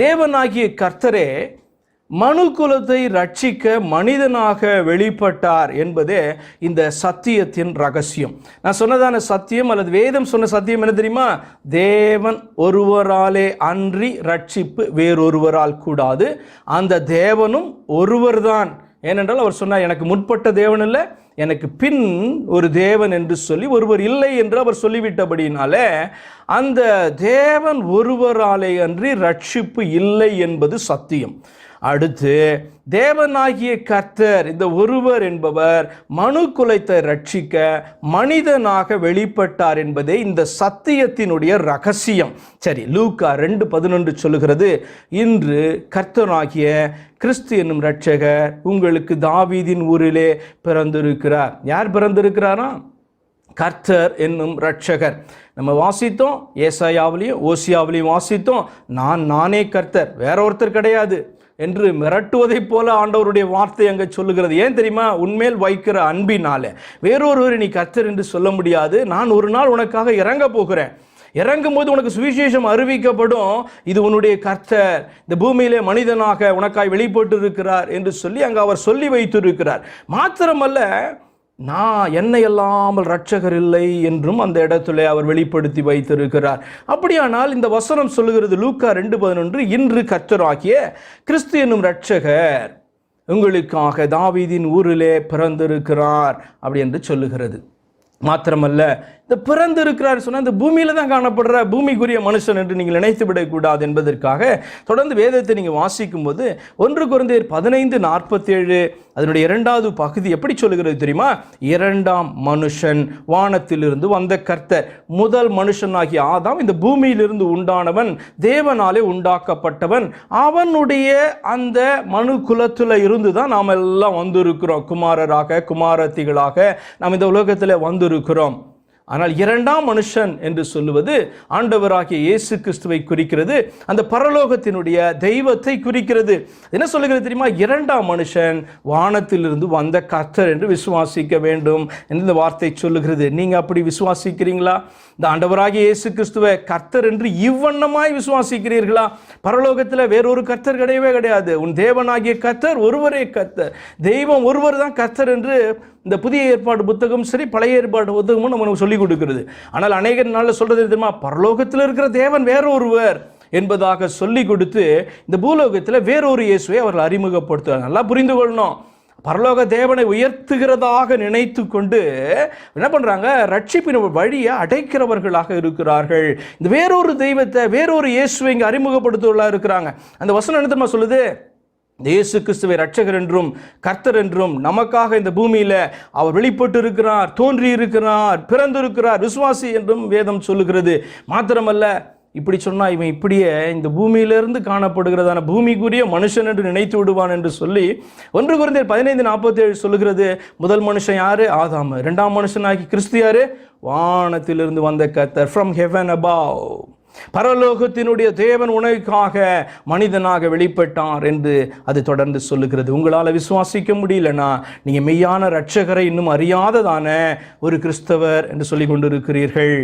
தேவனாகிய கர்த்தரே மனுக்குலத்தை ரட்சிக்க மனிதனாக வெளிப்பட்டார் என்பதே இந்த சத்தியத்தின் ரகசியம். நான் சொன்னதான சத்தியம் அல்லது வேதம் சொன்ன சத்தியம் என்ன தெரியுமா? தேவன் ஒருவராலே அன்றி ரட்சிப்பு வேறொருவரால் கூடாது. அந்த தேவனும் ஒருவர்தான். ஏனென்றால் அவர் சொன்னார், எனக்கு முற்பட்ட தேவன் இல்லை, எனக்கு பின் ஒரு தேவன் என்று சொல்லி ஒருவர் இல்லை என்று அவர் சொல்லிவிட்டபடினாலே அந்த தேவன் ஒருவராலே அன்றி ரட்சிப்பு இல்லை என்பது சத்தியம். அடுத்து தேவனாகிய கர்த்தர், இந்த ஒருவர் என்பவர் மனுக்குலத்தை ரட்சிக்க மனிதனாக வெளிப்பட்டார் என்பதே இந்த சத்தியத்தினுடைய ரகசியம். சரி, லூக்கா 2:11 சொல்லுகிறது, இன்று கர்த்தனாகிய கிறிஸ்து என்னும் இரட்சகர் உங்களுக்கு தாவீதின் ஊரிலே பிறந்திருக்கிறார். யார் பிறந்திருக்கிறாரா? கர்த்தர் என்னும் இரட்சகர். நம்ம வாசித்தோம், ஏசாயாவிலையும் ஓசியாவிலையும் வாசித்தோம், நானே கர்த்தர், வேற ஒருத்தர் கிடையாது என்று மிரட்டுவதைப் போல ஆண்டவருடைய வார்த்தை அங்கே சொல்லுகிறது. ஏன் தெரியுமா? உன்மேல் வைக்கிற அன்பினால வேறொருவர் நீ கர்த்தர் என்று சொல்ல முடியாது. நான் ஒரு நாள் உனக்காக இறங்க போகிறேன், இறங்கும் போது உனக்கு சுவிசேஷம் அறிவிக்கப்படும், இது உன்னுடைய கர்த்தர் இந்த பூமியிலே மனிதனாக உனக்காய் வெளிப்பட்டு இருக்கிறார் என்று சொல்லி அங்கே அவர் சொல்லி வைத்திருக்கிறார். மாத்திரமல்ல, நான் என்னை அல்லாமல் இரட்சகர் இல்லை என்றும் அந்த இடத்துல அவர் வெளிப்படுத்தி வைத்திருக்கிறார். அப்படியானால் இந்த வசனம் சொல்லுகிறது, லூக்கா 2:11, இன்று கர்த்தராகிய கிறிஸ்து என்னும் இரட்சகர் உங்களுக்காக தாவீதின் ஊரிலே பிறந்திருக்கிறார் அப்படி என்று சொல்லுகிறது. மாத்திரமல்ல, இந்த பிறந்திருக்கிறார் சொன்னால் இந்த பூமியில தான் காணப்படுற பூமிக்குரிய மனுஷன் என்று நீங்கள் நினைத்து விடக்கூடாது என்பதற்காக தொடர்ந்து வேதத்தை நீங்கள் வாசிக்கும் போது 1 கொரிந்தியர் 15:47 அதனுடைய 2வது பகுதி எப்படி சொல்லுகிறது தெரியுமா? இரண்டாம் மனுஷன் வானத்திலிருந்து வந்த கர்த்தர். முதல் மனுஷனாகிய ஆதாம் இந்த பூமியிலிருந்து உண்டானவன், தேவனாலே உண்டாக்கப்பட்டவன். அவனுடைய அந்த மனு குலத்தில் இருந்து தான் நாம் எல்லாம் வந்திருக்கிறோம். குமாரராக குமாரத்திகளாக நாம் இந்த உலகத்தில் வந்திருக்கிறோம். ஆனால் இரண்டாம் மனுஷன் என்று சொல்லுவது ஆண்டவராகிய இயேசு கிறிஸ்துவை குறிக்கிறது, அந்த பரலோகத்தினுடைய தெய்வத்தை குறிக்கிறது. என்ன சொல்லுகிறது தெரியுமா? இரண்டாம் மனுஷன் வானத்திலிருந்து வந்த கர்த்தர் என்று விசுவாசிக்க வேண்டும் என்று இந்த வார்த்தை சொல்லுகிறது. நீங்க அப்படி விசுவாசிக்கிறீங்களா? இந்த ஆண்டவராகிய இயேசு கிறிஸ்துவை கர்த்தர் என்று இவ்வண்ணமாய் விசுவாசிக்கிறீர்களா? பரலோகத்தில் வேறொரு கர்த்தர் கிடையவே கிடையாது. உன் தேவனாகிய கர்த்தர் ஒருவரே கர்த்தர், தெய்வம் ஒருவர் தான் கர்த்தர் என்று இந்த புதிய ஏற்பாடு புத்தகம் சரி, பழைய ஏற்பாடு புத்தகமும் நமக்கு சொல்லிக் கொடுக்கிறது. ஆனால் அநேக நாளில் சொல்றது தெரியுமா? பரலோகத்தில் இருக்கிற தேவன் வேற ஒருவர் என்பதாக சொல்லிக் கொடுத்து இந்த பூலோகத்தில் வேறொரு இயேசுவை அவர்கள் அறிமுகப்படுத்துவார். நல்லா புரிந்து கொள்ளணும். பரலோக தேவனை உயர்த்துகிறதாக நினைத்து கொண்டு என்ன பண்றாங்க? ரட்சிப்பின் வழியை அடைக்கிறவர்களாக இருக்கிறார்கள். இந்த வேறொரு தெய்வத்தை, வேறொரு இயேசுவை இங்கே அறிமுகப்படுத்துவர்களாக இருக்கிறாங்க. அந்த வசனம் என்ன தெரியுமா சொல்லுது? இயேசு கிறிஸ்துவை இரட்சகர் என்றும் கர்த்தர் என்றும் நமக்காக இந்த பூமியில அவர் வெளிப்பட்டு இருக்கிறார், தோன்றி இருக்கிறார், பிறந்திருக்கிறார், விசுவாசி என்றும் வேதம் சொல்லுகிறது. மாத்திரமல்ல, இப்படி சொன்னா இவன் இப்படியே இந்த பூமியிலிருந்து காணப்படுகிறதான பூமிக்குரிய மனுஷன் என்று நினைத்து விடுவான் என்று சொல்லி 1 கொரிந்தியர் 15:47 சொல்லுகிறது. முதல் மனுஷன் யாரு? ஆதாம். இரண்டாம் மனுஷனாகி கிறிஸ்து யாரு? வானத்திலிருந்து வந்த கர்த்தர், from heaven above. பரலோகத்தினுடைய தேவன் உனக்காக மனிதனாக வெளிப்பட்டார் என்று அது தொடர்ந்து சொல்லுகிறது. உங்களால் விசுவாசிக்க முடியலனா நீங்க மெய்யான இரட்சகரை இன்னும் அறியாததான ஒரு கிறிஸ்தவர் என்று சொல்லிக் கொண்டிருக்கிறீர்கள்.